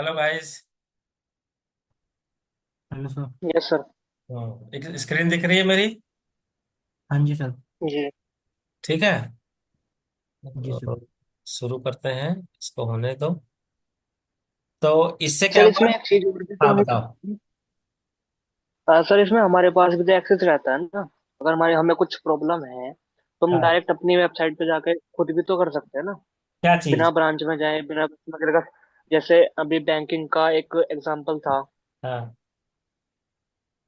Hello guys. Hello sir. Yes sir. एक screen दिख रही है मेरी। हाँ जी सर। जी। ठीक है। जी सर। तो शुरू करते हैं, इसको होने दो। तो इससे क्या सर हुआ? इसमें एक चीज और भी हाँ तो है। बताओ। सर इसमें हमारे पास भी तो एक्सेस रहता है ना। अगर हमारे हमें कुछ प्रॉब्लम है तो हम हाँ, डायरेक्ट अपनी वेबसाइट पे जाके खुद भी तो कर सकते हैं ना। क्या बिना चीज? ब्रांच में जाए, बिना वगैरह का। जैसे अभी बैंकिंग का एक एग्जांपल था। हाँ।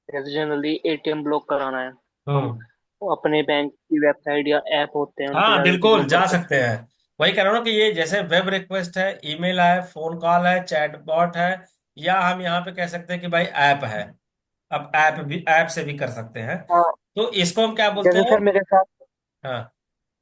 जैसे जनरली एटीएम ब्लॉक कराना है, हम हम्म। अपने बैंक की वेबसाइट या ऐप होते हैं उन पे हाँ जाके खुद बिल्कुल भी कर जा सकते सकते हैं। हैं। वही कह रहा हूँ ना कि ये जैसे वेब रिक्वेस्ट है, ईमेल है, फोन कॉल है, चैट बॉट है, या हम यहाँ पे कह सकते हैं कि भाई ऐप है। अब ऐप से भी कर सकते हैं। हाँ। तो इसको हम क्या बोलते जैसे हैं? सर मेरे साथ हाँ।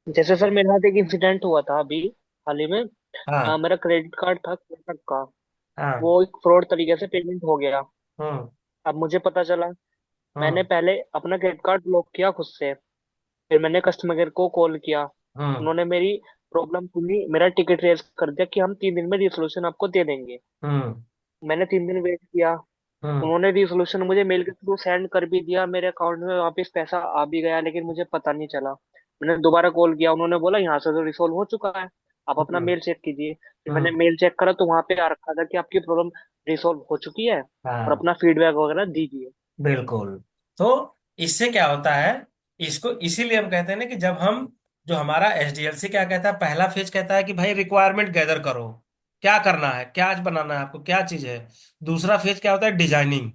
जैसे सर मेरे साथ एक इंसिडेंट हुआ था अभी हाल ही में। हाँ। मेरा क्रेडिट कार्ड था कोटक का। हाँ। वो एक फ्रॉड तरीके से पेमेंट हो गया। हम्म। अब मुझे पता चला। मैंने हम्म। पहले अपना क्रेडिट कार्ड ब्लॉक किया खुद से। फिर मैंने कस्टमर केयर को कॉल किया। हम्म। उन्होंने मेरी प्रॉब्लम सुनी, मेरा टिकट रेज कर दिया कि हम 3 दिन में रिसोल्यूशन आपको दे देंगे। हम्म। मैंने 3 दिन वेट किया। हम्म। उन्होंने रिसोल्यूशन मुझे मेल के थ्रू सेंड कर भी दिया, मेरे अकाउंट में वापस पैसा आ भी गया, लेकिन मुझे पता नहीं चला। मैंने दोबारा कॉल किया, उन्होंने बोला यहाँ से तो रिसोल्व हो चुका है, आप अपना हम्म। मेल चेक कीजिए। फिर मैंने हम्म। मेल चेक करा तो वहां पे आ रखा था कि आपकी प्रॉब्लम रिसोल्व हो चुकी है और हाँ अपना फीडबैक वगैरह दीजिए। बिल्कुल। तो इससे क्या होता है? इसको इसीलिए हम कहते हैं ना कि जब हम, जो हमारा एसडीएलसी क्या कहता है, पहला फेज कहता है कि भाई रिक्वायरमेंट गैदर करो, क्या करना है, क्या आज बनाना है आपको, क्या चीज है। दूसरा फेज क्या होता है? डिजाइनिंग।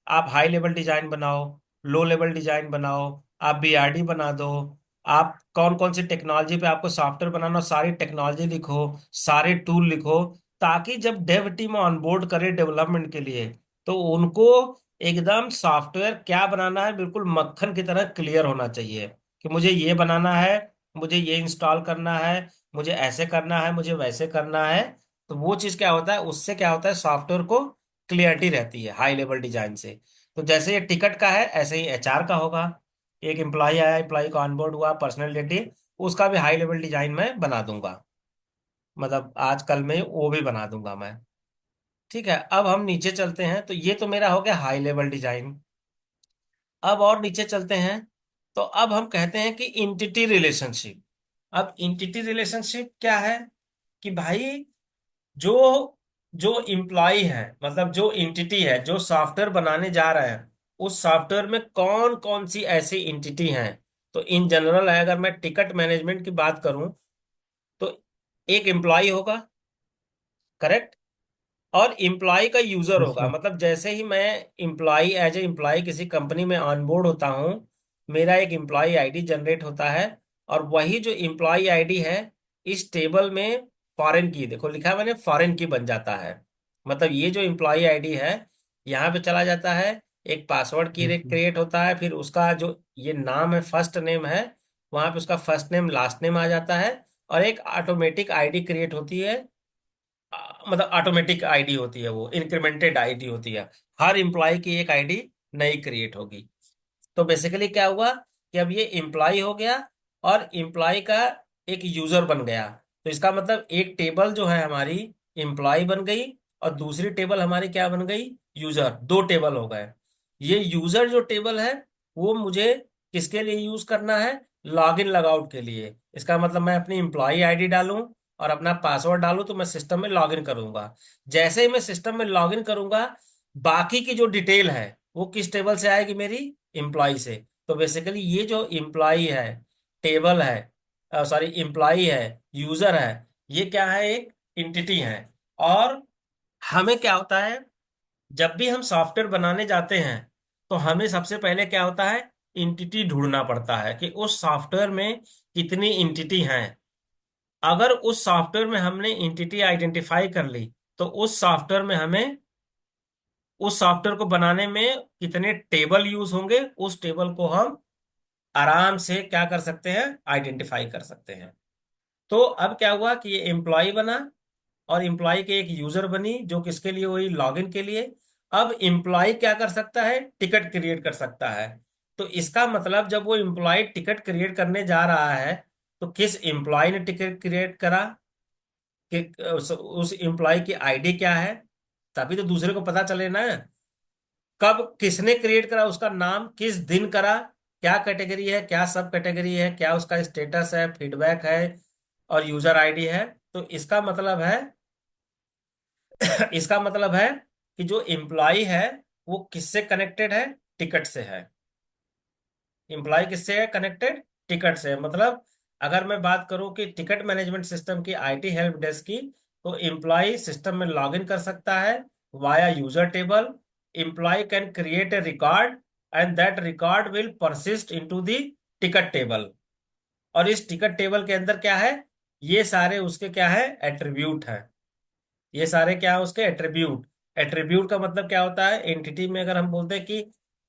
आप हाई लेवल डिजाइन बनाओ, लो लेवल डिजाइन बनाओ, आप बीआरडी बना दो, आप कौन कौन सी टेक्नोलॉजी पे आपको सॉफ्टवेयर बनाना हो, सारी टेक्नोलॉजी लिखो, सारे टूल लिखो, ताकि जब डेव टीम ऑनबोर्ड करे डेवलपमेंट के लिए, तो उनको एकदम सॉफ्टवेयर क्या बनाना है बिल्कुल मक्खन की तरह क्लियर होना चाहिए कि मुझे ये बनाना है, मुझे ये इंस्टॉल करना है, मुझे ऐसे करना है, मुझे वैसे करना है। तो वो चीज क्या होता है, उससे क्या होता है, सॉफ्टवेयर को क्लियरिटी रहती है हाई लेवल डिजाइन से। तो जैसे ये टिकट का है, ऐसे ही एचआर का होगा। एक एम्प्लॉय आया, एम्प्लॉय को ऑनबोर्ड हुआ, पर्सनैलिटी, उसका भी हाई लेवल डिजाइन मैं बना दूंगा। मतलब आज कल में वो भी बना दूंगा मैं। ठीक है, अब हम नीचे चलते हैं। तो ये तो मेरा हो गया हाई लेवल डिजाइन। अब और नीचे चलते हैं। तो अब हम कहते हैं कि इंटिटी रिलेशनशिप। अब इंटिटी रिलेशनशिप क्या है? कि भाई जो जो इम्प्लॉय है, मतलब जो इंटिटी है, जो सॉफ्टवेयर बनाने जा रहे हैं, उस सॉफ्टवेयर में कौन कौन सी ऐसी इंटिटी हैं। तो इन जनरल है, अगर मैं टिकट मैनेजमेंट की बात करूं, तो एक एम्प्लॉय होगा, करेक्ट। और एम्प्लॉय का यूजर यस होगा, सर। मतलब जैसे ही मैं एम्प्लॉय, एज ए एम्प्लॉय किसी कंपनी में ऑनबोर्ड होता हूं, मेरा एक एम्प्लॉय आईडी जनरेट होता है। और वही जो एम्प्लॉय आईडी है, इस टेबल में फॉरेन की, देखो लिखा है मैंने, फॉरेन की बन जाता है। मतलब ये जो एम्प्लॉय आईडी है, यहाँ पे चला जाता है, एक पासवर्ड की यस सर। क्रिएट होता है, फिर उसका जो ये नाम है, फर्स्ट नेम है, वहां पे उसका फर्स्ट नेम लास्ट नेम आ जाता है। और एक ऑटोमेटिक आईडी क्रिएट होती है। मतलब ऑटोमेटिक आईडी होती है, वो इंक्रीमेंटेड आईडी होती है। हर एम्प्लॉय की एक आईडी नई क्रिएट होगी। तो बेसिकली क्या हुआ कि अब ये एम्प्लॉय हो गया और एम्प्लॉय का एक यूजर बन गया। तो इसका मतलब एक टेबल जो है हमारी, एम्प्लॉय बन गई, और दूसरी टेबल हमारी क्या बन गई? यूजर। दो टेबल हो गए। ये यूजर जो टेबल है, वो मुझे किसके लिए यूज करना है? लॉग इन लॉगआउट के लिए। इसका मतलब मैं अपनी एम्प्लॉय आईडी डालूं और अपना पासवर्ड डालूं, तो मैं सिस्टम में लॉग इन करूंगा। जैसे ही मैं सिस्टम में लॉग इन करूंगा, बाकी की जो डिटेल है वो किस टेबल से आएगी? मेरी एम्प्लॉय से। तो बेसिकली ये जो एम्प्लॉय है, टेबल है, सॉरी एम्प्लॉय है, यूजर है, ये क्या है? एक इंटिटी है। और हमें क्या होता है, जब भी हम सॉफ्टवेयर बनाने जाते हैं, तो हमें सबसे पहले क्या होता है? इंटिटी ढूंढना पड़ता है कि उस सॉफ्टवेयर में कितनी इंटिटी हैं। अगर उस सॉफ्टवेयर में हमने इंटिटी आइडेंटिफाई कर ली, तो उस सॉफ्टवेयर को बनाने में कितने टेबल यूज होंगे, उस टेबल को हम आराम से क्या कर सकते हैं? आइडेंटिफाई कर सकते हैं। तो अब क्या हुआ कि ये एम्प्लॉय बना, और एम्प्लॉय के एक यूजर बनी, जो किसके लिए हुई? लॉगिन के लिए। अब एम्प्लॉय क्या कर सकता है? टिकट क्रिएट कर सकता है। तो इसका मतलब जब वो एम्प्लॉय टिकट क्रिएट करने जा रहा है, तो किस एम्प्लॉय ने टिकट क्रिएट करा, कि उस एम्प्लॉय की आईडी क्या है, तभी तो दूसरे को पता चले ना, कब किसने क्रिएट करा, उसका नाम किस दिन करा, क्या कैटेगरी है, क्या सब कैटेगरी है, क्या उसका स्टेटस है, फीडबैक है, और यूजर आईडी है। तो इसका मतलब है इसका मतलब है कि जो एम्प्लॉय है वो किससे कनेक्टेड है, टिकट से है। एम्प्लॉय किससे है कनेक्टेड, टिकट से है। मतलब अगर मैं बात करूं कि टिकट मैनेजमेंट सिस्टम की आईटी हेल्प डेस्क की, तो एम्प्लॉय सिस्टम में लॉग इन कर सकता है via user table. Employee can create a record and that record will persist into the ticket table. और इस टिकट टेबल के अंदर क्या है, ये सारे उसके क्या है, एट्रीब्यूट है। ये सारे क्या है उसके एट्रीब्यूट। एट्रीब्यूट का मतलब क्या होता है, एंटिटी में अगर हम बोलते हैं कि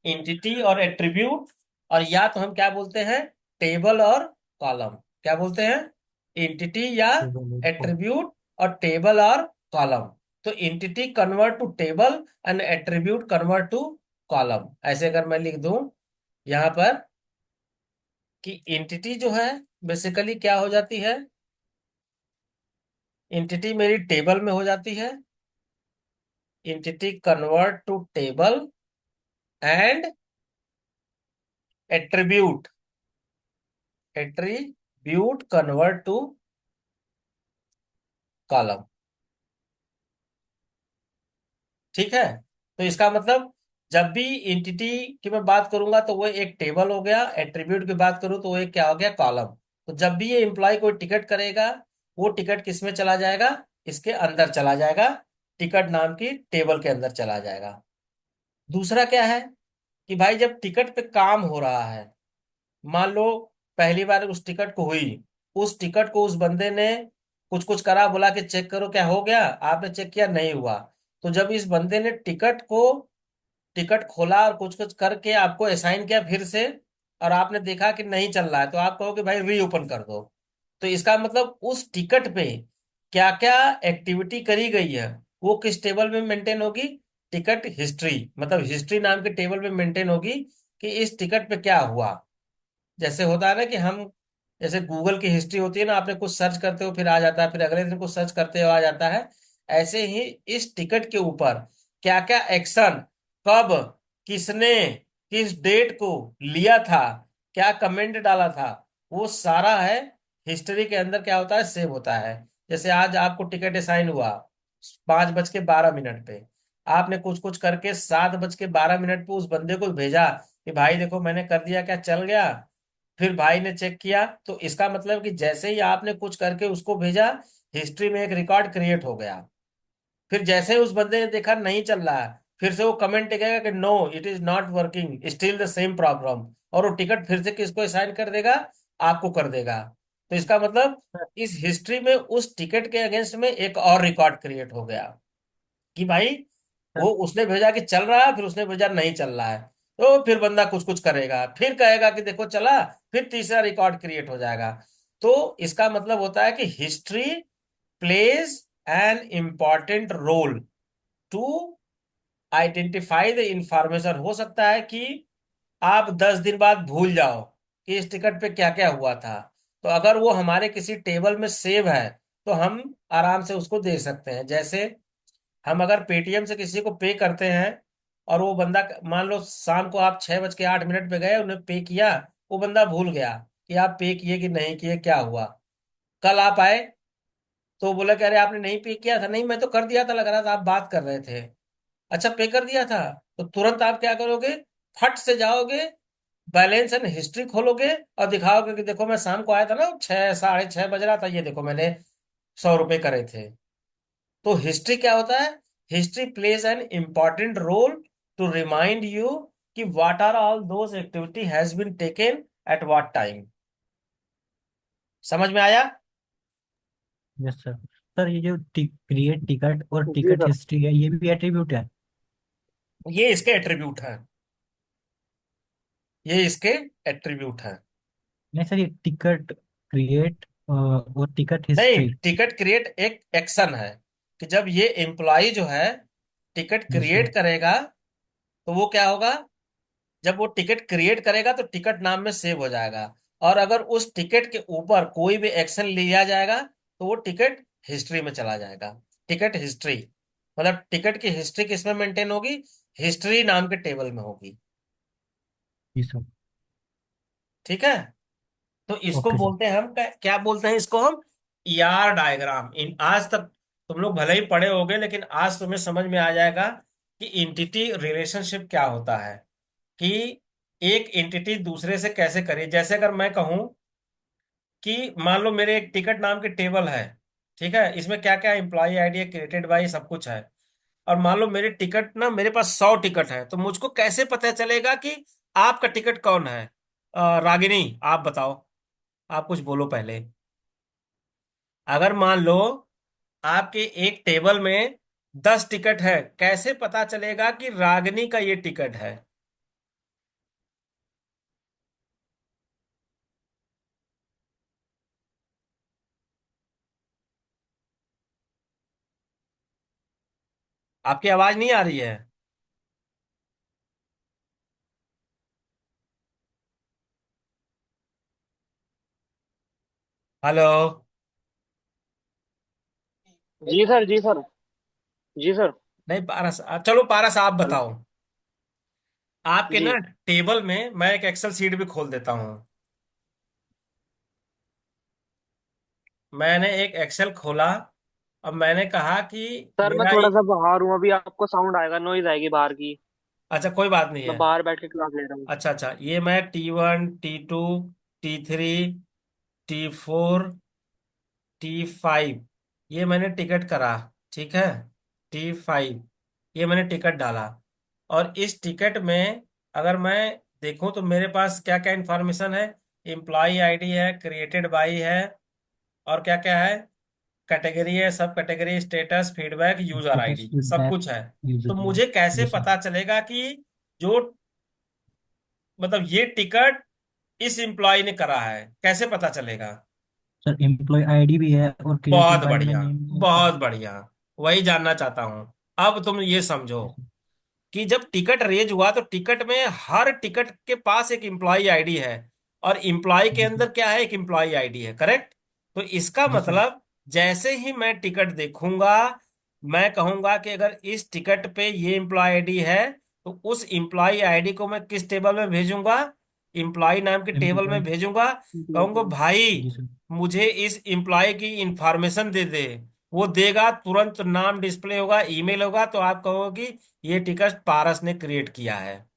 एंटिटी और एट्रीब्यूट, और या तो हम क्या बोलते हैं, टेबल और कॉलम। क्या बोलते हैं, एंटिटी या टेबल। एट्रीब्यूट, और टेबल और कॉलम। तो entity convert to table and attribute convert to column. ऐसे अगर मैं लिख दूं यहां पर कि एंटिटी जो है बेसिकली क्या हो जाती है, एंटिटी मेरी टेबल में हो जाती है। Entity convert to table and attribute, attribute convert to column. ठीक है। तो इसका मतलब जब भी एंटिटी की मैं बात करूंगा तो वो एक टेबल हो गया, एट्रीब्यूट की बात करूं तो वो एक क्या हो गया, कॉलम। तो जब भी ये एम्प्लॉय कोई टिकट करेगा, वो टिकट किस में चला जाएगा, इसके अंदर चला जाएगा, टिकट नाम की टेबल के अंदर चला जाएगा। दूसरा क्या है कि भाई जब टिकट पे काम हो रहा है, मान लो पहली बार उस टिकट को हुई, उस टिकट को उस बंदे ने कुछ कुछ करा, बोला कि चेक करो क्या हो गया, आपने चेक किया नहीं हुआ। तो जब इस बंदे ने टिकट खोला और कुछ कुछ करके आपको असाइन किया फिर से, और आपने देखा कि नहीं चल रहा है, तो आप कहोगे भाई रीओपन कर दो। तो इसका मतलब उस टिकट पे क्या क्या एक्टिविटी करी गई है वो किस टेबल में मेंटेन होगी, टिकट हिस्ट्री, मतलब हिस्ट्री नाम के टेबल में मेंटेन होगी कि इस टिकट पे क्या हुआ। जैसे होता है ना कि हम, जैसे गूगल की हिस्ट्री होती है ना, आपने कुछ सर्च करते हो फिर आ जाता है, फिर अगले दिन कुछ सर्च करते हो आ जाता है। ऐसे ही इस टिकट के ऊपर क्या क्या एक्शन, कब, किसने, किस डेट को लिया था, क्या कमेंट डाला था, वो सारा है हिस्ट्री के अंदर क्या होता है, सेव होता है। जैसे आज आपको टिकट असाइन हुआ 5:12 पे, आपने कुछ कुछ करके 7:12 पे उस बंदे को भेजा कि भाई देखो मैंने कर दिया, क्या चल गया। फिर भाई ने चेक किया, तो इसका मतलब कि जैसे ही आपने कुछ करके उसको भेजा, हिस्ट्री में एक रिकॉर्ड क्रिएट हो गया। फिर जैसे ही उस बंदे ने देखा नहीं चल रहा है, फिर से वो कमेंट करेगा कि no it is not working, still the same problem, और वो टिकट फिर से किसको असाइन कर देगा, आपको कर देगा। तो इसका मतलब इस हिस्ट्री में उस टिकट के अगेंस्ट में एक और रिकॉर्ड क्रिएट हो गया कि भाई वो उसने भेजा कि चल रहा है, फिर उसने भेजा नहीं चल रहा है। तो फिर बंदा कुछ कुछ करेगा, फिर कहेगा कि देखो चला, फिर तीसरा रिकॉर्ड क्रिएट हो जाएगा। तो इसका मतलब होता है कि history plays an important role to identify the information. हो सकता है कि आप 10 दिन बाद भूल जाओ कि इस टिकट पे क्या क्या हुआ था, तो अगर वो हमारे किसी टेबल में सेव है तो हम आराम से उसको देख सकते हैं। जैसे हम अगर पेटीएम से किसी को पे करते हैं, और वो बंदा मान लो शाम को आप 6:08 पे गए, उन्हें पे किया, वो बंदा भूल गया कि आप पे किए कि नहीं किए, क्या हुआ। कल आप आए तो बोला कि अरे आपने नहीं पे किया था, नहीं मैं तो कर दिया था, लग रहा था आप बात कर रहे थे। अच्छा पे कर दिया था, तो तुरंत आप क्या करोगे, फट से जाओगे, बैलेंस एंड हिस्ट्री खोलोगे, और दिखाओगे कि देखो मैं शाम को आया था ना, 6, 6:30 बज रहा था, ये देखो मैंने 100 रुपए करे थे। तो हिस्ट्री क्या होता है, history plays an important role to remind you कि what are all those activity has been taken at what time. समझ में आया। Yes sir. सर ये जो क्रिएट टिकट और जी टिकट सर। हिस्ट्री है, ये भी एट्रीब्यूट है? ये इसके एट्रीब्यूट है, ये इसके एट्रीब्यूट है। नहीं सर, ये टिकट क्रिएट और टिकट नहीं, हिस्ट्री। टिकट क्रिएट एक एक्शन है कि जब ये एम्प्लॉय जो है टिकट जी सर। क्रिएट करेगा, तो वो क्या होगा, जब वो टिकट क्रिएट करेगा तो टिकट नाम में सेव हो जाएगा। और अगर उस टिकट के ऊपर कोई भी एक्शन लिया जाएगा तो वो टिकट हिस्ट्री में चला जाएगा, टिकट हिस्ट्री। मतलब टिकट की हिस्ट्री किसमें मेंटेन होगी? हिस्ट्री नाम के टेबल में होगी। जी सर। ठीक है। तो इसको ओके सर। बोलते हैं हम क्या बोलते हैं इसको हम? ER diagram. इन आज तक तुम लोग भले ही पढ़े होगे, लेकिन आज तुम्हें समझ में आ जाएगा कि इंटिटी रिलेशनशिप क्या होता है, कि एक एंटिटी दूसरे से कैसे करे। जैसे अगर मैं कहूं कि मान लो मेरे एक टिकट नाम के टेबल है, ठीक है, इसमें क्या क्या एम्प्लॉय आईडी है, क्रिएटेड बाई, सब कुछ है। और मान लो मेरे टिकट ना, मेरे पास 100 टिकट है, तो मुझको कैसे पता चलेगा कि आपका टिकट कौन है? रागिनी, आप बताओ, आप कुछ बोलो पहले। अगर मान लो आपके एक टेबल में 10 टिकट है, कैसे पता चलेगा कि रागिनी का ये टिकट है? आपकी आवाज नहीं आ रही है। हेलो। जी सर, जी सर, जी सर। नहीं पारस, चलो पारस आप हेलो। बताओ। आपके जी ना टेबल में मैं एक एक्सेल शीट भी खोल देता हूं। मैंने एक एक्सेल खोला, अब मैंने कहा कि सर, मैं मेरा थोड़ा सा बाहर हूँ, अभी आपको साउंड आएगा, नॉइज आएगी बाहर की। अच्छा कोई बात नहीं मैं है। बाहर बैठ के क्लास ले रहा हूँ। अच्छा अच्छा, ये मैं T1, T2, T3, T4, T5, ये मैंने टिकट करा। ठीक है, T5, ये मैंने टिकट डाला। और इस टिकट में अगर मैं देखूं तो मेरे पास क्या क्या इंफॉर्मेशन है? एम्प्लॉय आईडी है, क्रिएटेड बाई है, और क्या क्या है? कैटेगरी है, सब category, status, feedback, user status ID, सब फीडबैक कुछ है। तो यूजर। मुझे कैसे जी सर। पता चलेगा कि जो मतलब ये टिकट इस एम्प्लॉय ने करा है, कैसे पता चलेगा? सर एम्प्लॉय आईडी भी है और क्रिएटेड बहुत बाय में बढ़िया, नेम भी है सर। बहुत बढ़िया, वही जानना चाहता हूं। अब तुम ये समझो जी सर। कि जब टिकट रेज हुआ तो टिकट में हर टिकट के पास एक एम्प्लॉय आईडी है, और एम्प्लॉय के जी सर। अंदर क्या है? एक एम्प्लॉय आईडी है, करेक्ट? तो इसका जी सर। मतलब जैसे ही मैं टिकट देखूंगा, मैं कहूंगा कि अगर इस टिकट पे ये एम्प्लॉय आईडी है, तो उस एम्प्लॉय आईडी को मैं किस टेबल में भेजूंगा? एम्प्लॉय नाम के टेबल में एम्प्लॉय। भेजूंगा। एम्प्लॉय कहूंगा टेबल। भाई जी सर। मुझे इस एम्प्लॉय की इंफॉर्मेशन दे दे। वो देगा, तुरंत नाम डिस्प्ले होगा, ईमेल होगा, तो आप कहोगे कि ये टिकट पारस ने क्रिएट किया है।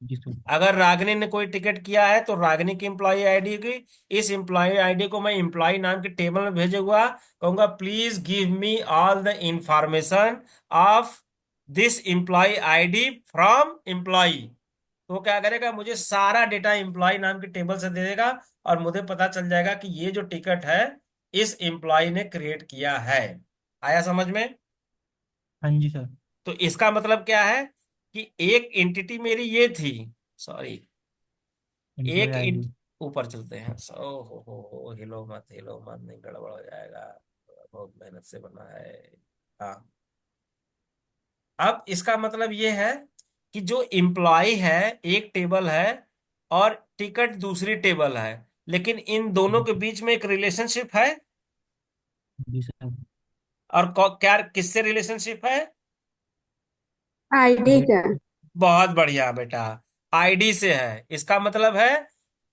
जी सर। अगर रागनी ने कोई टिकट किया है तो रागनी की एम्प्लॉय आईडी की, इस एम्प्लॉय आईडी को मैं एम्प्लॉय नाम के टेबल में भेजूंगा। कहूंगा please give me all the information of this employee ID from employee. तो वो क्या करेगा? मुझे सारा डेटा एम्प्लॉय नाम के टेबल से दे देगा, और मुझे पता चल जाएगा कि ये जो टिकट है इस एम्प्लॉय ने क्रिएट किया है। आया समझ में? हाँ जी सर। तो इसका मतलब क्या है कि एक एंटिटी मेरी ये थी, सॉरी, एम्प्लॉय एक आईडी। ऊपर चलते हैं। ओ हो, हिलो मत, हिलो मत, नहीं गड़बड़ हो जाएगा, बहुत मेहनत से बना है। हाँ, अब इसका मतलब ये है कि जो एम्प्लॉय है एक टेबल है, और टिकट दूसरी टेबल है, लेकिन इन दोनों जी के सर। बीच में एक रिलेशनशिप है। जी सर। और क्या किससे रिलेशनशिप है? ID create. का। बहुत बढ़िया बेटा, आईडी से है। इसका मतलब है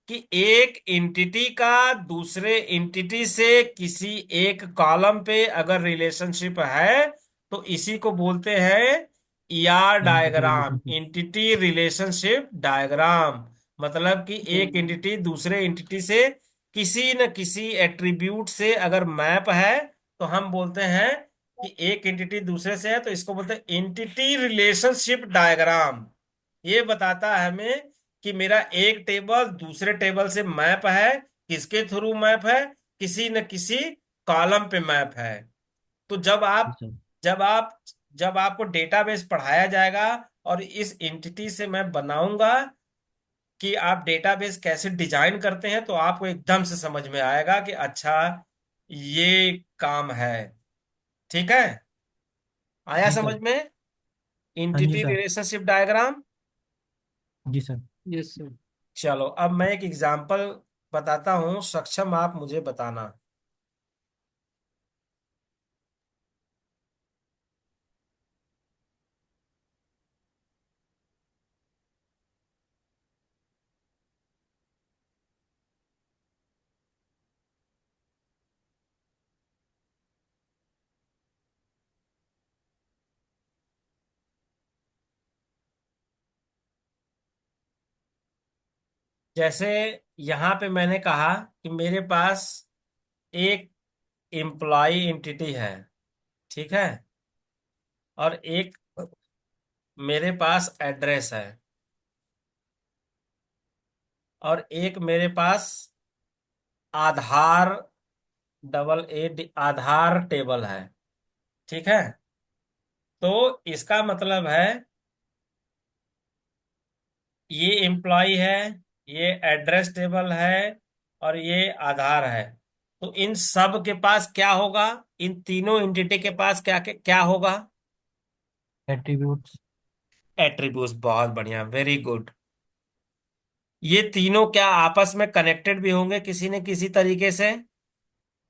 कि एक एंटिटी का दूसरे एंटिटी से किसी एक कॉलम पे अगर रिलेशनशिप है, तो इसी को बोलते हैं ER entity diagram, relationship. Entity relationship diagram. मतलब कि एक एंटिटी दूसरे एंटिटी से किसी न किसी एट्रीब्यूट से अगर मैप है, तो हम बोलते हैं कि एक एंटिटी दूसरे से है, तो इसको बोलते हैं एंटिटी रिलेशनशिप डायग्राम। ये बताता है हमें कि मेरा एक टेबल दूसरे टेबल से मैप है। किसके थ्रू मैप है? किसी न किसी कॉलम पे मैप है। तो जी सर। जब आप जब आपको डेटाबेस पढ़ाया जाएगा, और इस एंटिटी से मैं बनाऊंगा कि आप डेटाबेस कैसे डिजाइन करते हैं, तो आपको एकदम से समझ में आएगा कि अच्छा ये काम है। ठीक है, आया जी समझ सर। में? हाँ जी एंटिटी सर। Relationship diagram. जी सर। Yes sir. चलो अब मैं एक एग्जांपल बताता हूं, सक्षम आप मुझे बताना। जैसे यहां पे मैंने कहा कि मेरे पास एक एम्प्लॉय एंटिटी है, ठीक है, और एक मेरे पास एड्रेस है, और एक मेरे पास आधार, आधार टेबल है, ठीक है। तो इसका मतलब है ये एम्प्लॉय है, ये एड्रेस टेबल है, और ये आधार है। तो इन सब के पास क्या होगा? इन तीनों एंटिटी के पास क्या क्या, क्या होगा? एट्रीब्यूट्स। एट्रीब्यूट्स। बहुत बढ़िया, वेरी गुड। ये तीनों क्या आपस में कनेक्टेड भी होंगे किसी न किसी तरीके से?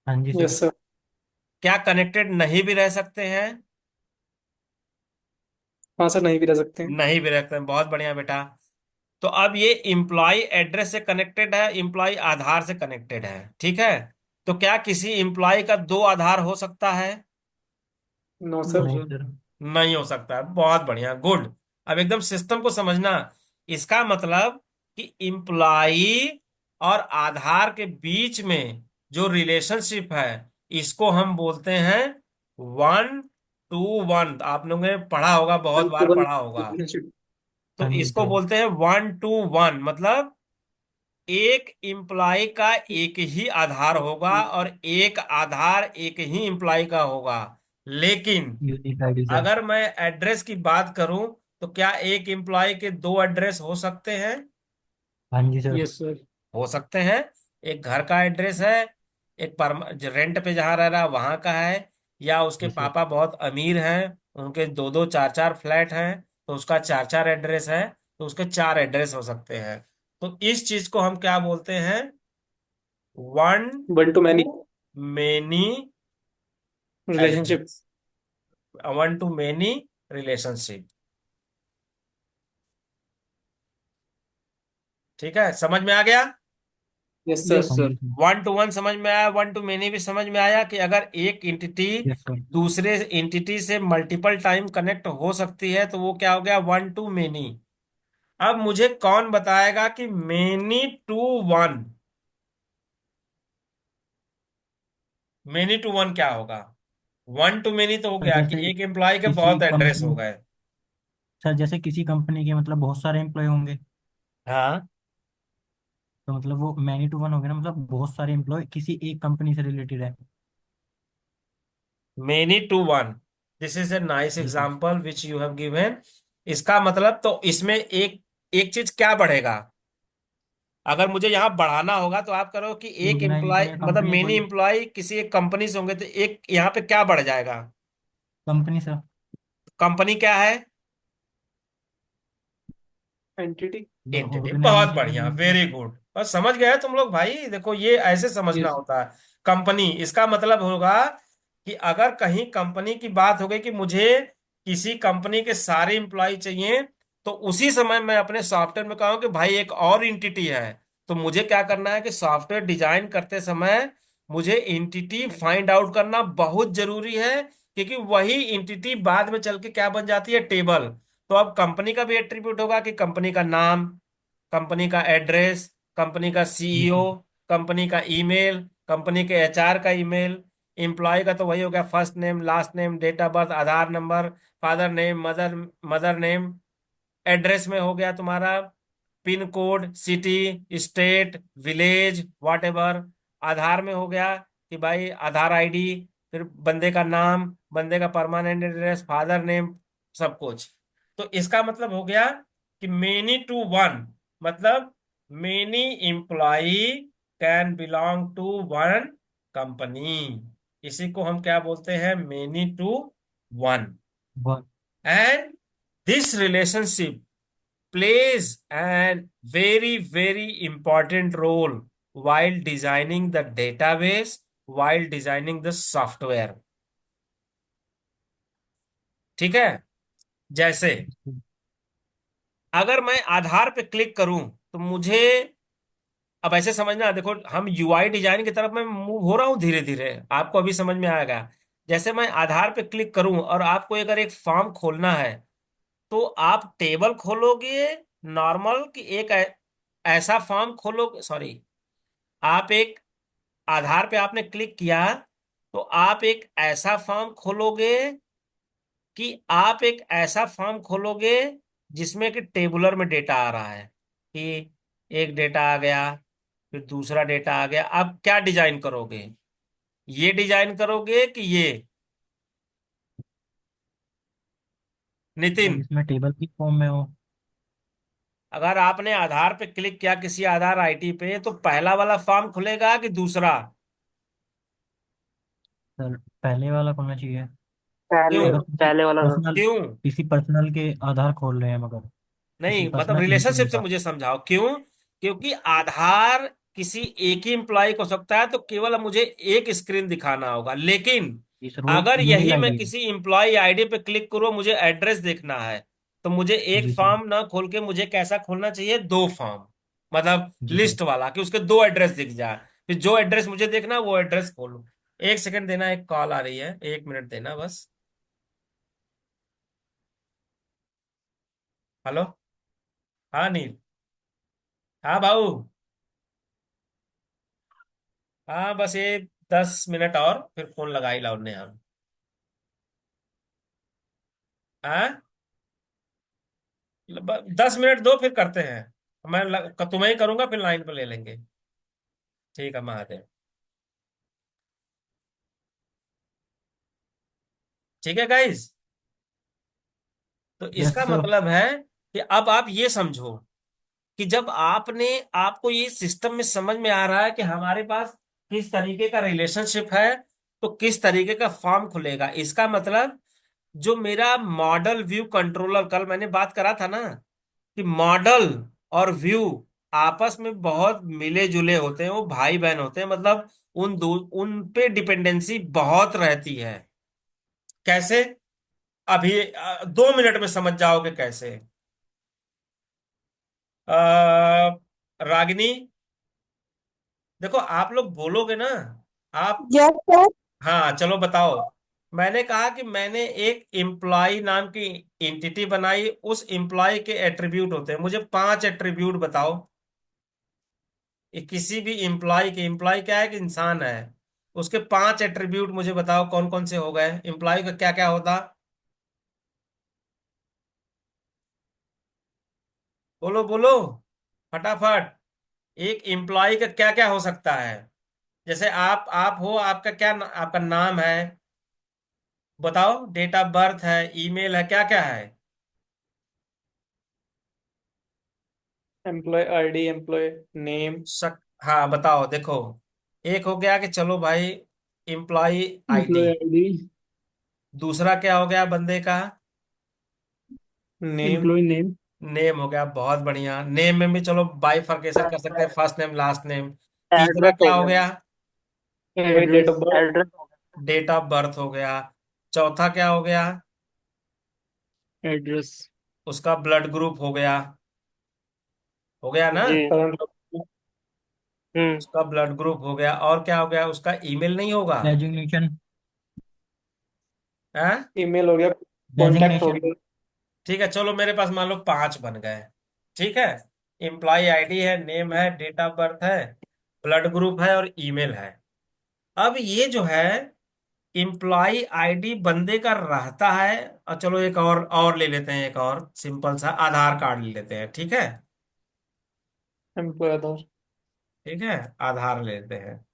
हाँ जी सर। Yes sir. क्या कनेक्टेड नहीं भी रह सकते हैं? हाँ सर, नहीं भी रह सकते हैं। नहीं भी रह सकते हैं। बहुत बढ़िया बेटा। तो अब ये इम्प्लॉय एड्रेस से कनेक्टेड है, इम्प्लॉय आधार से कनेक्टेड है, ठीक है। तो क्या किसी इम्प्लॉय का दो आधार हो सकता है? नो नहीं सर। सर। नहीं हो सकता है। बहुत बढ़िया, गुड। अब एकदम सिस्टम को समझना। इसका मतलब कि इम्प्लॉई और आधार के बीच में जो रिलेशनशिप है, इसको हम बोलते हैं वन टू वन। आप लोगों ने पढ़ा होगा, बहुत वन टू बार वन पढ़ा होगा। रिलेशनशिप। तो हाँ जी इसको सर। बोलते हैं वन टू वन। मतलब एक इम्प्लाई का एक ही आधार होगा, और एक आधार एक ही इम्प्लाई का होगा। लेकिन यूनिक आईडी सर। अगर मैं एड्रेस की बात करूं, तो क्या एक इम्प्लॉय के दो एड्रेस हो सकते हैं? हाँ जी सर। Yes sir. हो सकते हैं। एक घर का एड्रेस है, एक जो रेंट पे जहां रह रहा है वहां का है, या उसके जी सर। पापा बहुत अमीर हैं, उनके दो दो चार चार फ्लैट हैं, तो उसका चार चार एड्रेस है, तो उसके चार एड्रेस हो सकते हैं। तो इस चीज को हम क्या बोलते हैं? One one to many to many relationship. Address. One to many relationship. ठीक है, समझ में आ गया? यस हाँ सर। जी सर। वन टू वन समझ में आया, वन टू मेनी भी समझ में आया कि अगर एक एंटिटी यस सर। दूसरे एंटिटी से मल्टीपल टाइम कनेक्ट हो सकती है, तो वो क्या हो गया? One to many. अब मुझे कौन बताएगा कि many to one, many to one क्या होगा? वन टू मेनी तो हो सर गया कि जैसे एक एम्प्लॉय के किसी बहुत एड्रेस हो कंपनी, गए। सर जैसे किसी कंपनी के मतलब बहुत सारे एम्प्लॉय होंगे, हाँ, तो मतलब वो मैनी टू वन हो गया ना, मतलब बहुत सारे एम्प्लॉय किसी एक कंपनी से रिलेटेड है। Many to one, this is a nice जी sir. Example which you have given. इसका मतलब तो इसमें एक एक चीज क्या बढ़ेगा? अगर मुझे यहाँ बढ़ाना होगा तो आप करो कि एक ऑर्गेनाइजेशन एम्प्लॉय, या मतलब कंपनी मेनी कोई। एम्प्लॉय किसी एक कंपनी से होंगे, तो एक यहाँ पे क्या बढ़ जाएगा? Company sir. कंपनी क्या है? एंटिटी। एंटिटी। बहुत ऑर्गेनाइजेशन बढ़िया, या वेरी मतलब। गुड। बस समझ गए तुम लोग भाई। देखो ये ऐसे समझना यस। होता है। कंपनी, इसका मतलब होगा कि अगर कहीं कंपनी की बात हो गई कि मुझे किसी कंपनी के सारे एम्प्लॉय चाहिए, तो उसी समय मैं अपने सॉफ्टवेयर में कहूँ कि भाई एक और एंटिटी है। तो मुझे क्या करना है कि सॉफ्टवेयर डिजाइन करते समय मुझे एंटिटी फाइंड आउट करना बहुत जरूरी है, क्योंकि वही एंटिटी बाद में चल के क्या बन जाती है? टेबल। तो अब कंपनी का भी एट्रीब्यूट होगा कि कंपनी का नाम, कंपनी का एड्रेस, कंपनी का जी सीईओ, सर। कंपनी का ईमेल, कंपनी के एचआर का ईमेल। एम्प्लॉय का तो वही हो गया, first name, last name, date of birth, Aadhaar number, father name, mother mother name. Address में हो गया तुम्हारा pin code, city, state, village, whatever. Aadhaar में हो गया कि भाई आधार आईडी, फिर बंदे का नाम, बंदे का परमानेंट एड्रेस, फादर नेम, सब कुछ। तो इसका मतलब हो गया कि मेनी टू वन, मतलब many employee can belong to one company. इसी को हम क्या बोलते हैं? Many to one. बहुत। And this relationship plays an very important role while designing the database, while designing the software। ठीक है। जैसे अगर मैं आधार पे क्लिक करूं, तो मुझे, अब ऐसे समझना, देखो हम यूआई डिजाइन की तरफ मैं मूव हो रहा हूं धीरे धीरे, आपको अभी समझ में आएगा। जैसे मैं आधार पे क्लिक करूं और आपको अगर एक फॉर्म खोलना है, तो आप टेबल खोलोगे नॉर्मल, कि एक ऐसा फॉर्म खोलोगे, सॉरी, आप एक आधार पे आपने क्लिक किया, तो आप एक ऐसा फॉर्म खोलोगे जिसमें कि टेबुलर में डेटा आ रहा है, कि एक डेटा आ गया, फिर दूसरा डेटा आ गया। अब क्या डिजाइन करोगे? ये डिजाइन करोगे कि ये? नितिन, मतलब इसमें टेबल की फॉर्म में हो। अगर आपने आधार पे क्लिक किया किसी आधार आईडी पे, तो पहला वाला फॉर्म खुलेगा कि दूसरा? सर पहले वाला खोलना चाहिए। क्यों? पहले अगर किसी पहले वाला सर। पर्सनल क्यों? किसी पर्सनल के आधार खोल रहे हैं, मगर किसी नहीं, मतलब पर्सनल रिलेशनशिप इंडिविजुअल से का। मुझे समझाओ क्यों। क्योंकि आधार किसी एक ही एम्प्लॉय को हो सकता है, तो केवल मुझे एक स्क्रीन दिखाना होगा। लेकिन जी सर, वो अगर ईमेल यही मैं आईडी। किसी एम्प्लॉय आईडी पे क्लिक करूं, मुझे एड्रेस देखना है, तो मुझे एक जी सर। फॉर्म ना खोल के मुझे कैसा खोलना चाहिए? दो फॉर्म, मतलब जी सर। लिस्ट वाला, कि उसके दो एड्रेस दिख जाए। फिर जो एड्रेस मुझे देखना है, वो एड्रेस खोलूं। एक सेकंड देना, एक कॉल आ रही है, 1 मिनट देना बस। हेलो। हाँ नील। हाँ भाऊ। हाँ बस ये 10 मिनट और फिर फोन लगा ही लाओ ने हम। हाँ, 10 मिनट दो, फिर करते हैं। तुम्हें ही करूंगा, फिर लाइन पर ले लेंगे। ठीक है महादेव। ठीक है गाइज। तो यस इसका सर। मतलब है कि अब आप ये समझो कि जब आपको ये सिस्टम में समझ में आ रहा है कि हमारे पास किस तरीके का रिलेशनशिप है, तो किस तरीके का फॉर्म खुलेगा। इसका मतलब जो मेरा मॉडल व्यू कंट्रोलर, कल मैंने बात करा था ना, कि मॉडल और व्यू आपस में बहुत मिले जुले होते हैं, वो भाई बहन होते हैं। मतलब उन पे डिपेंडेंसी बहुत रहती है। कैसे? अभी 2 मिनट में समझ जाओगे कैसे। रागिनी, देखो आप लोग बोलोगे ना, आप। Yes sir. हाँ चलो बताओ। मैंने कहा कि मैंने एक एम्प्लॉय नाम की एंटिटी बनाई, उस एम्प्लॉय के एट्रीब्यूट होते हैं, मुझे 5 एट्रीब्यूट बताओ। ये किसी भी एम्प्लॉय के, एम्प्लॉय क्या है कि इंसान है, उसके 5 एट्रीब्यूट मुझे बताओ कौन कौन से हो गए। एम्प्लॉय का क्या क्या होता? बोलो बोलो, फटाफट। एक एम्प्लॉय का क्या क्या हो सकता है? जैसे आप हो, आपका क्या आपका नाम है, बताओ। डेट ऑफ बर्थ है, ईमेल है, क्या क्या है? एम्प्लॉय आईडी, एम्प्लॉय नेम, हाँ बताओ, देखो। एक हो गया कि चलो भाई, एम्प्लॉय आईडी। एम्प्लॉय आईडी, दूसरा क्या हो गया बंदे का? नेम, एम्प्लॉय नेम, नेम हो गया, बहुत बढ़िया। नेम में भी चलो बाइफरकेशन कर सकते हैं, फर्स्ट नेम लास्ट नेम। तीसरा एड्रेस हो क्या हो गया। गया? Date of address birth, address हो डेट ऑफ बर्थ हो गया। चौथा क्या हो गया? एड्रेस, उसका ब्लड ग्रुप हो गया। हो गया गया ना? जी। करंट, हम्म। उसका ब्लड ग्रुप हो गया, और क्या हो गया? उसका ईमेल नहीं होगा? डेजिग्नेशन। हाँ। ईमेल हो गया, कॉन्टैक्ट हो डेजिग्नेशन। गया, ठीक है, चलो मेरे पास मान लो 5 बन गए। ठीक है। एम्प्लॉय आईडी है, नेम है, डेट ऑफ बर्थ है, ब्लड ग्रुप है, और ईमेल है। अब ये जो है एम्प्लॉय आईडी बंदे का रहता है। और चलो एक और ले लेते हैं, एक और सिंपल सा आधार कार्ड ले लेते हैं। ठीक है। एम्प्लॉय आधार, ठीक है, आधार ले लेते हैं।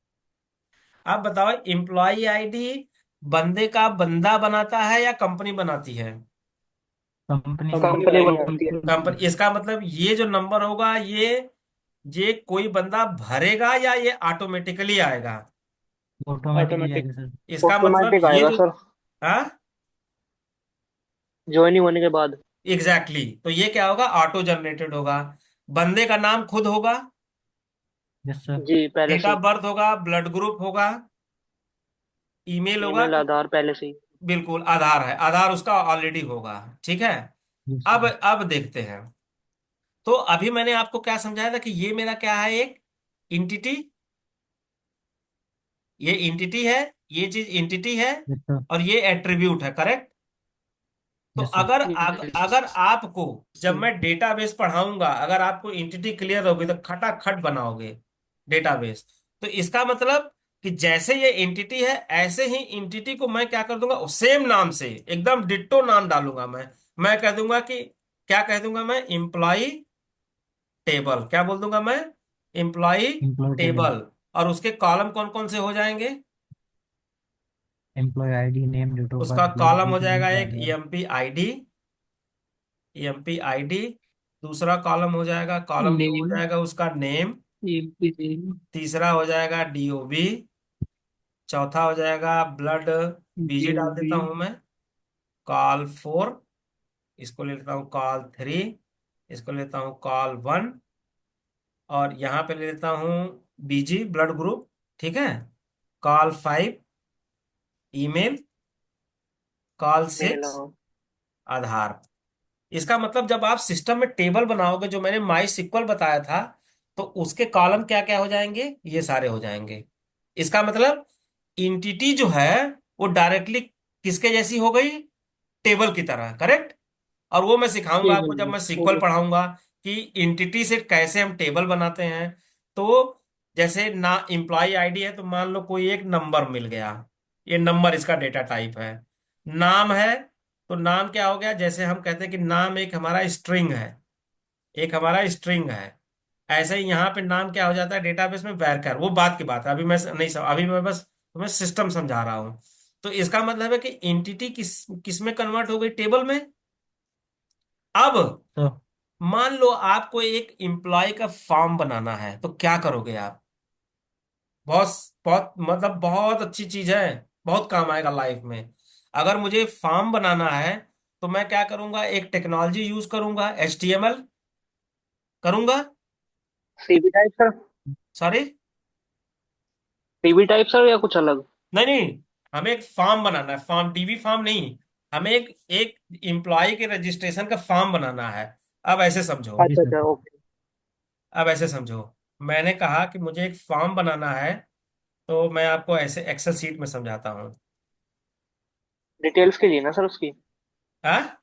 आप बताओ, एम्प्लॉय आईडी बंदे का बंदा बनाता है या कंपनी बनाती है? Company sir. कंपनी कंपनी बनाएगी, बनाती है। कंपनी। इसका मतलब ये जो नंबर होगा, ये कोई बंदा भरेगा या ये ऑटोमेटिकली आएगा? ऑटोमेटिकली ऑटोमेटिक, आएगा सर। इसका मतलब ऑटोमेटिक ये आएगा जो, सर, हाँ, ज्वाइनिंग होने के बाद। Exactly exactly। तो ये क्या होगा? ऑटो जनरेटेड होगा। बंदे का नाम खुद होगा, यस सर। जी पहले डेट से ऑफ बर्थ होगा, ब्लड ग्रुप होगा, ईमेल ही। होगा। ईमेल आधार पहले से ही। बिल्कुल, आधार है, आधार उसका ऑलरेडी होगा। ठीक है। यस अब सर। अब देखते हैं। तो अभी मैंने आपको क्या समझाया था कि ये मेरा क्या है? एक इंटिटी। ये इंटिटी है, ये चीज इंटिटी है, यस सर। और ये एट्रीब्यूट है, करेक्ट। तो यस सर। अगर आपको जब मैं डेटाबेस पढ़ाऊंगा, अगर आपको एंटिटी क्लियर होगी तो खटाखट बनाओगे डेटाबेस। तो इसका मतलब कि जैसे ये एंटिटी है, ऐसे ही एंटिटी को मैं क्या कर दूंगा, सेम नाम से एकदम डिट्टो नाम डालूंगा मैं कह दूंगा कि, क्या कह दूंगा मैं, एम्प्लॉय टेबल। क्या बोल दूंगा मैं? Employ employ table. टेबल। और उसके कॉलम कौन कौन से हो जाएंगे? Employ ID, name, date of उसका बर्थ, ब्लड कॉलम हो ग्रुप, जाएगा ईमेल, एक Aadhaar. EMP ID, EMP ID. दूसरा कॉलम हो जाएगा, कॉलम टू हो नेम, जाएगा उसका नेम। ईएमपी नेम, तीसरा हो जाएगा डीओबी। चौथा हो जाएगा ब्लड, बीजी डाल डीओबी, देता हूं मैं। कॉल 4, इसको ले लेता हूँ कॉल 3, इसको लेता हूँ कॉल 1, और यहाँ पे ले लेता हूँ बीजी ब्लड ग्रुप। ठीक है। कॉल 5 ईमेल, कॉल मेल, 6 आधार। इसका मतलब जब आप सिस्टम में टेबल बनाओगे, जो मैंने माई सिक्वल बताया था, तो उसके कॉलम क्या क्या हो जाएंगे, ये सारे हो जाएंगे। इसका मतलब इंटिटी जो है वो डायरेक्टली किसके जैसी हो गई, टेबल की तरह, करेक्ट। और वो मैं सिखाऊंगा आपको टेबल जब में मैं हो सीक्वल गया। पढ़ाऊंगा कि इंटिटी से कैसे हम टेबल बनाते हैं। तो जैसे ना एम्प्लॉय आईडी है, तो मान लो कोई एक नंबर मिल गया, ये नंबर इसका डेटा टाइप है। नाम है, तो नाम क्या हो गया, जैसे हम कहते हैं कि नाम एक हमारा स्ट्रिंग है, एक हमारा स्ट्रिंग है। ऐसे ही यहाँ पे नाम क्या हो जाता है डेटाबेस में, वैरकर। वो बात की बात है, अभी मैं नहीं सब, अभी मैं बस तुम्हें सिस्टम समझा रहा हूँ। तो इसका मतलब है कि एंटिटी किस में कन्वर्ट हो गई, टेबल में। अब तो मान लो आपको एक एम्प्लॉय का फॉर्म बनाना है, तो क्या करोगे आप? बहुत बहुत मतलब बहुत अच्छी चीज है, बहुत काम आएगा लाइफ में। अगर मुझे फॉर्म बनाना है, तो मैं क्या करूंगा, एक टेक्नोलॉजी यूज करूंगा, एचटीएमएल करूंगा। CV type sir, sorry, CV type sir या कुछ अलग? नहीं नहीं, हमें एक फॉर्म बनाना है, फॉर्म डीबी फॉर्म नहीं। हमें एक एक एम्प्लॉय के रजिस्ट्रेशन का फॉर्म बनाना है। अब ऐसे समझो, जी अच्छा सर। अच्छा, ओके। अब ऐसे समझो, मैंने कहा कि मुझे एक फॉर्म बनाना है, तो मैं आपको ऐसे एक्सेल सीट में समझाता हूँ। डिटेल्स के लिए ना सर, उसकी हाँ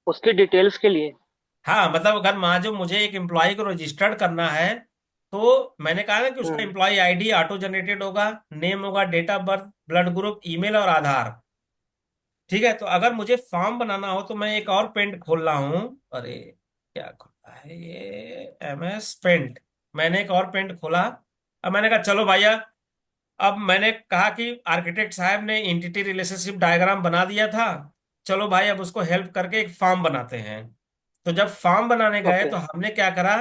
उसकी डिटेल्स के लिए। हाँ, मतलब अगर मान जो मुझे एक एम्प्लॉय को रजिस्टर्ड करना है, तो मैंने कहा ना कि उसका हम्म। एम्प्लॉय आईडी ऑटो जनरेटेड होगा, नेम होगा, date of birth, blood group, email और आधार। ठीक है। तो अगर मुझे फॉर्म बनाना हो, तो मैं एक और पेंट खोल रहा हूँ। अरे, क्या खोला है ये, MS पेंट। मैंने एक और पेंट खोला। अब मैंने कहा चलो भैया, अब मैंने कहा कि आर्किटेक्ट साहब ने एंटिटी रिलेशनशिप डायग्राम बना दिया था, चलो भाई अब उसको हेल्प करके एक फॉर्म बनाते हैं। तो जब फॉर्म बनाने गए, ओके। तो हमने क्या करा,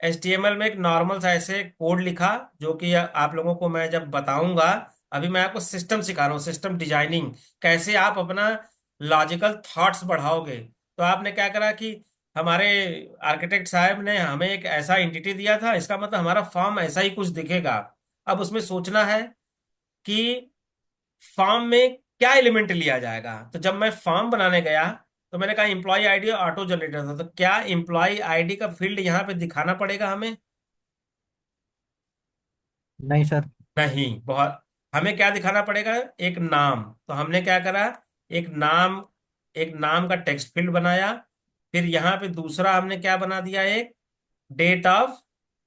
HTML में एक नॉर्मल सा ऐसे कोड लिखा, जो कि आप लोगों को मैं जब बताऊंगा। अभी मैं आपको सिस्टम सिखा रहा हूँ, सिस्टम डिजाइनिंग, कैसे आप अपना लॉजिकल थॉट्स बढ़ाओगे। तो आपने क्या करा कि हमारे आर्किटेक्ट साहब ने हमें एक ऐसा एंटिटी दिया था, इसका मतलब हमारा फॉर्म ऐसा ही कुछ दिखेगा। अब उसमें सोचना है कि फॉर्म में क्या एलिमेंट लिया जाएगा। तो जब मैं फॉर्म बनाने गया, तो मैंने कहा एम्प्लॉय आईडी ऑटो जनरेटर था, तो क्या एम्प्लॉय आईडी का फील्ड यहाँ पे दिखाना पड़ेगा हमें? नहीं सर। नहीं। बहुत, हमें क्या दिखाना पड़ेगा, एक नाम। तो हमने क्या करा, एक नाम, एक नाम का टेक्स्ट फील्ड बनाया। फिर यहाँ पे दूसरा हमने क्या बना दिया, एक डेट ऑफ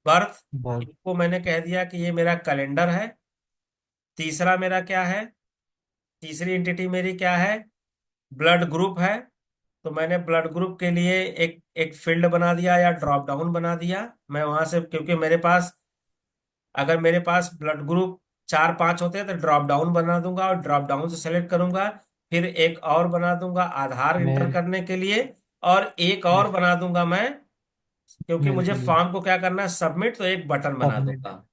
बर्थ। बहुत। इसको मैंने कह दिया कि ये मेरा कैलेंडर है। तीसरा मेरा क्या है, तीसरी एंटिटी मेरी क्या है, ब्लड ग्रुप है। तो मैंने ब्लड ग्रुप के लिए एक एक फील्ड बना दिया या ड्रॉप डाउन बना दिया। मैं वहां से, क्योंकि मेरे पास, अगर मेरे पास ब्लड ग्रुप 4 5 होते हैं, तो ड्रॉप डाउन बना दूंगा और ड्रॉप डाउन से सेलेक्ट करूंगा। फिर एक और बना दूंगा आधार इंटर मेल। करने के लिए, और एक और यस। बना दूंगा मैं, क्योंकि मेल मुझे के लिए। फॉर्म को क्या करना है, सबमिट। तो एक बटन बना सबमिट। दूंगा।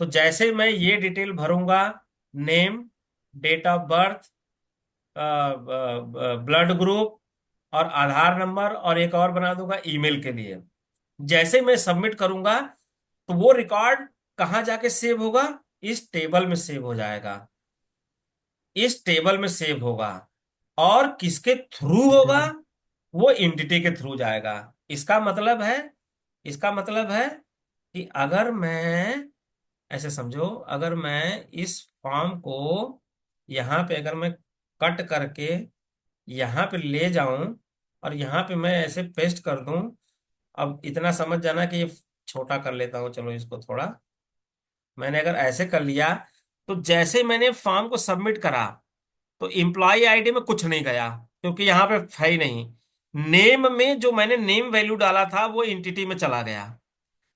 तो जैसे मैं ये डिटेल भरूंगा, name, date of birth, blood group और आधार नंबर, और एक और बना दूंगा ईमेल के लिए। जैसे मैं सबमिट करूंगा, तो वो रिकॉर्ड कहाँ जाके सेव होगा, इस टेबल में सेव हो जाएगा, इस टेबल में सेव होगा। और किसके थ्रू होगा, वो एंटिटी के थ्रू जाएगा। इसका मतलब है, इसका मतलब है कि अगर मैं, ऐसे समझो, अगर मैं इस फॉर्म को यहाँ पे अगर मैं कट करके यहाँ पे ले जाऊं और यहाँ पे मैं ऐसे पेस्ट कर दूं। अब इतना समझ जाना कि ये छोटा कर लेता हूँ, चलो इसको थोड़ा। मैंने अगर ऐसे कर लिया तो जैसे मैंने फॉर्म को सबमिट करा तो एम्प्लॉय आईडी में कुछ नहीं गया, क्योंकि यहाँ पे है ही नहीं। नेम में जो मैंने नेम वैल्यू डाला था वो एंटिटी में चला गया।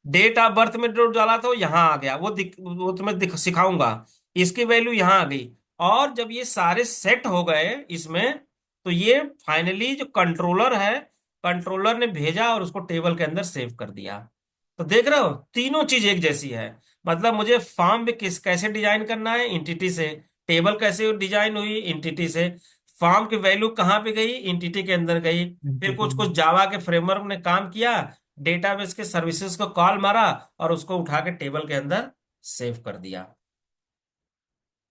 डेट ऑफ बर्थ में जो डाला था वो यहाँ आ गया, वो तुम्हें सिखाऊंगा। इसकी वैल्यू यहाँ आ गई। और जब ये सारे सेट हो गए इसमें, तो ये फाइनली जो कंट्रोलर है, कंट्रोलर ने भेजा और उसको टेबल के अंदर सेव कर दिया। तो देख रहे हो, तीनों चीज एक जैसी है। मतलब मुझे फॉर्म में कैसे डिजाइन करना है, इंटिटी से। टेबल कैसे डिजाइन हुई, इंटिटी से। फॉर्म की वैल्यू कहाँ पे गई, इंटिटी के अंदर गई। फिर एंटिटी कुछ में। कुछ जावा के फ्रेमवर्क ने काम किया, डेटाबेस के सर्विसेज को कॉल मारा और उसको उठा के टेबल के अंदर सेव कर दिया।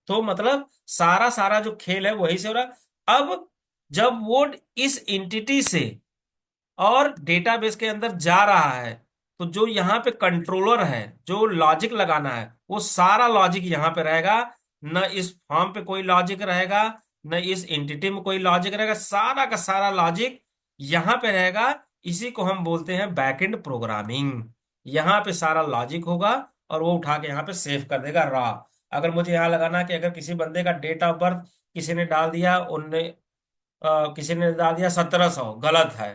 तो मतलब सारा सारा जो खेल है वही से हो रहा। अब जब वो इस एंटिटी से और डेटाबेस के अंदर जा रहा है, तो जो यहाँ पे कंट्रोलर है, जो लॉजिक लगाना है, वो सारा लॉजिक यहाँ पे रहेगा। न इस फॉर्म पे कोई लॉजिक रहेगा, न इस एंटिटी में कोई लॉजिक रहेगा। सारा का सारा लॉजिक यहाँ पे रहेगा। इसी को हम बोलते हैं बैकएंड प्रोग्रामिंग। यहाँ पे सारा लॉजिक होगा और वो उठा के यहाँ पे सेव कर देगा रॉ। अगर मुझे यहाँ लगाना कि अगर किसी बंदे का डेट ऑफ बर्थ किसी ने डाल दिया, उनने किसी ने डाल दिया 1700, गलत है।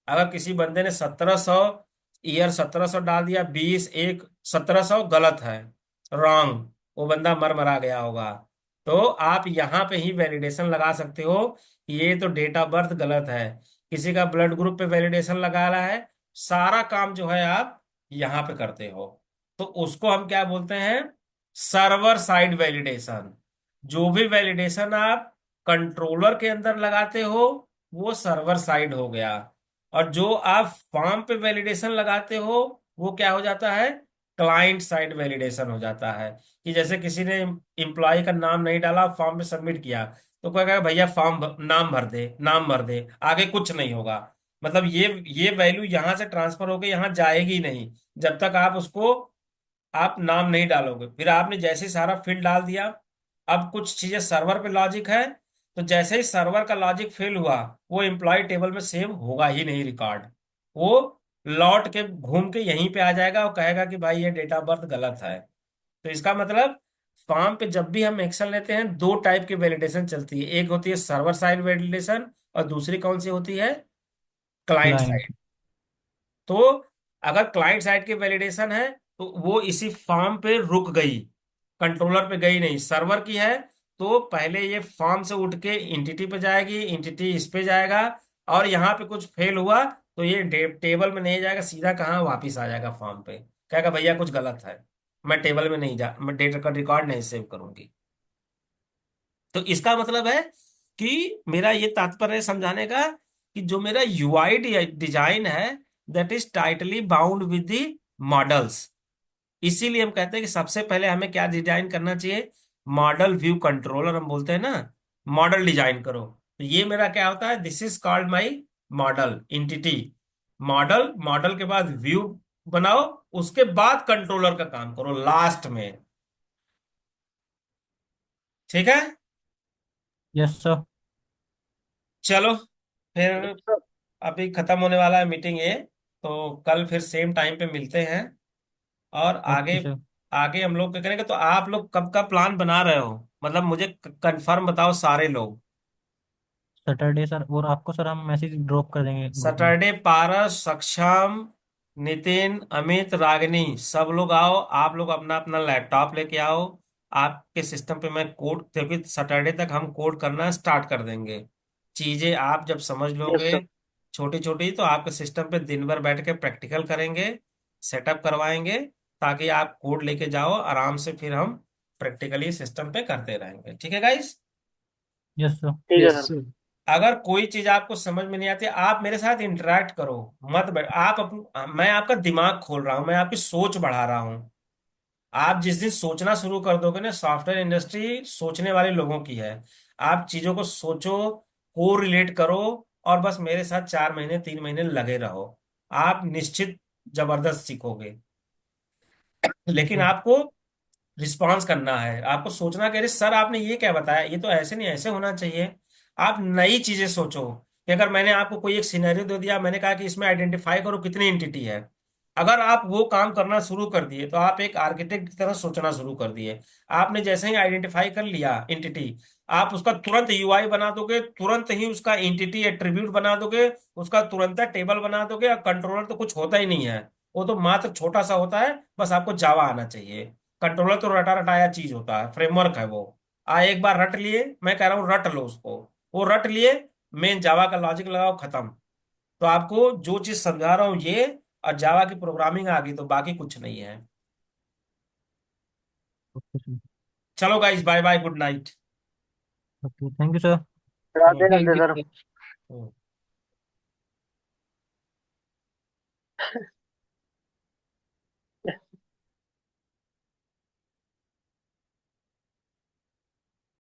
अगर किसी बंदे ने 1700 ईयर 1700 डाल दिया, 20/1/1700, गलत है, रॉन्ग। वो बंदा मर मरा गया होगा। तो आप यहाँ पे ही वैलिडेशन लगा सकते हो कि ये तो डेट ऑफ बर्थ गलत है। किसी का ब्लड ग्रुप पे वैलिडेशन लगा रहा है, सारा काम जो है आप यहाँ पे करते हो। तो उसको हम क्या बोलते हैं, सर्वर साइड वैलिडेशन। जो भी वैलिडेशन आप कंट्रोलर के अंदर लगाते हो वो सर्वर साइड हो गया। और जो आप फॉर्म पे वैलिडेशन लगाते हो वो क्या हो जाता है, क्लाइंट साइड वैलिडेशन हो जाता है। कि जैसे किसी ने एम्प्लॉय का नाम नहीं डाला, फॉर्म पे सबमिट किया, तो क्या कहेगा, भैया नाम भर दे, नाम भर दे, आगे कुछ नहीं होगा। मतलब ये वैल्यू यहां से ट्रांसफर होकर यहां जाएगी नहीं, जब तक आप उसको आप नाम नहीं डालोगे। फिर आपने जैसे ही सारा फील्ड डाल दिया, अब कुछ चीजें सर्वर पे लॉजिक है, तो जैसे ही सर्वर का लॉजिक फेल हुआ, वो एम्प्लॉय टेबल में सेव होगा ही नहीं रिकॉर्ड। वो लौट के घूम के यहीं पे आ जाएगा और कहेगा कि भाई ये डेट ऑफ बर्थ गलत है। तो इसका मतलब फॉर्म पे जब भी हम एक्शन लेते हैं, दो टाइप की वैलिडेशन चलती है। एक होती है सर्वर साइड वैलिडेशन और दूसरी कौन सी होती है, क्लाइंट क्लाइंट। साइड। तो अगर क्लाइंट साइड की वैलिडेशन है तो वो इसी फॉर्म पे रुक गई, कंट्रोलर पे गई नहीं। सर्वर की है तो पहले ये फॉर्म से उठ के इंटिटी पे जाएगी, इंटिटी इस पे जाएगा, और यहाँ पे कुछ फेल हुआ तो ये टेबल में नहीं जाएगा, सीधा कहाँ वापिस आ जाएगा फॉर्म पे। कहेगा भैया कुछ गलत है, मैं टेबल में नहीं जा, मैं डेटा का रिकॉर्ड नहीं सेव करूंगी। तो इसका मतलब है कि मेरा ये तात्पर्य है समझाने का कि जो मेरा यूआई डिजाइन है, that is tightly bound with the models. इसीलिए हम कहते हैं कि सबसे पहले हमें क्या डिजाइन करना चाहिए, मॉडल व्यू कंट्रोलर हम बोलते हैं ना, मॉडल डिजाइन करो। तो ये मेरा क्या होता है, this is called my model entity. Model, model के बाद व्यू बनाओ, उसके बाद कंट्रोलर का काम करो लास्ट में। ठीक है, यस सर। चलो फिर। Yes sir. अभी खत्म होने वाला है मीटिंग ये, तो कल फिर सेम टाइम पे मिलते हैं। और आगे ओके सर। आगे हम लोग क्या करेंगे। तो आप लोग कब का प्लान बना रहे हो, मतलब मुझे कंफर्म बताओ सारे लोग। सैटरडे सर, और आपको सर हम मैसेज ड्रॉप कर देंगे ग्रुप में। सैटरडे पारस, सक्षम, नितिन, अमित, रागिनी, सब लोग आओ। आप लोग अपना अपना लैपटॉप लेके आओ। आपके सिस्टम पे मैं कोड, क्योंकि सैटरडे तक हम कोड करना स्टार्ट कर देंगे। चीजें आप जब समझ यस लोगे सर। छोटी छोटी, तो आपके सिस्टम पे दिन भर बैठ के प्रैक्टिकल करेंगे, सेटअप करवाएंगे, ताकि आप कोड लेके जाओ आराम से। फिर हम प्रैक्टिकली सिस्टम पे करते रहेंगे। ठीक है गाइस। Yes sir. ठीक है यस सर। सर। अगर कोई चीज आपको समझ में नहीं आती, आप मेरे साथ इंटरेक्ट करो। मत बैठ आप मैं आपका दिमाग खोल रहा हूँ, मैं आपकी सोच बढ़ा रहा हूँ। आप जिस दिन सोचना शुरू कर दोगे ना, सॉफ्टवेयर इंडस्ट्री सोचने वाले लोगों की है। आप चीजों को सोचो, को रिलेट करो, और बस मेरे साथ 4 महीने 3 महीने लगे रहो, आप निश्चित जबरदस्त सीखोगे। लेकिन सर। आपको रिस्पॉन्स करना है आपको, सोचना कि अरे सर आपने ये क्या बताया, ये तो ऐसे नहीं ऐसे होना चाहिए। आप नई चीजें सोचो कि अगर मैंने आपको कोई एक सिनेरियो दे दिया, मैंने कहा कि इसमें आइडेंटिफाई करो कितनी एंटिटी है, अगर आप वो काम करना शुरू कर दिए तो आप एक आर्किटेक्ट की तरह सोचना शुरू कर दिए। आपने जैसे ही आइडेंटिफाई कर लिया एंटिटी, आप उसका तुरंत यूआई बना दोगे, तुरंत ही उसका एंटिटी एट्रीब्यूट बना दोगे, उसका तुरंत टेबल बना दोगे। और कंट्रोलर तो कुछ होता ही नहीं है, वो तो मात्र छोटा सा होता है, बस आपको जावा आना चाहिए। कंट्रोलर तो रटा रटाया चीज होता है, फ्रेमवर्क है वो। एक बार रट लिए, मैं कह रहा हूँ रट लो उसको, वो रट लिए, मेन जावा का लॉजिक लगाओ, खत्म। तो आपको जो चीज समझा रहा हूँ ये, और जावा की प्रोग्रामिंग आ गई तो बाकी कुछ नहीं है। ओके चलो guys, bye bye, good night. Okay, thank you sir. Radhe Radhe thank sir. You.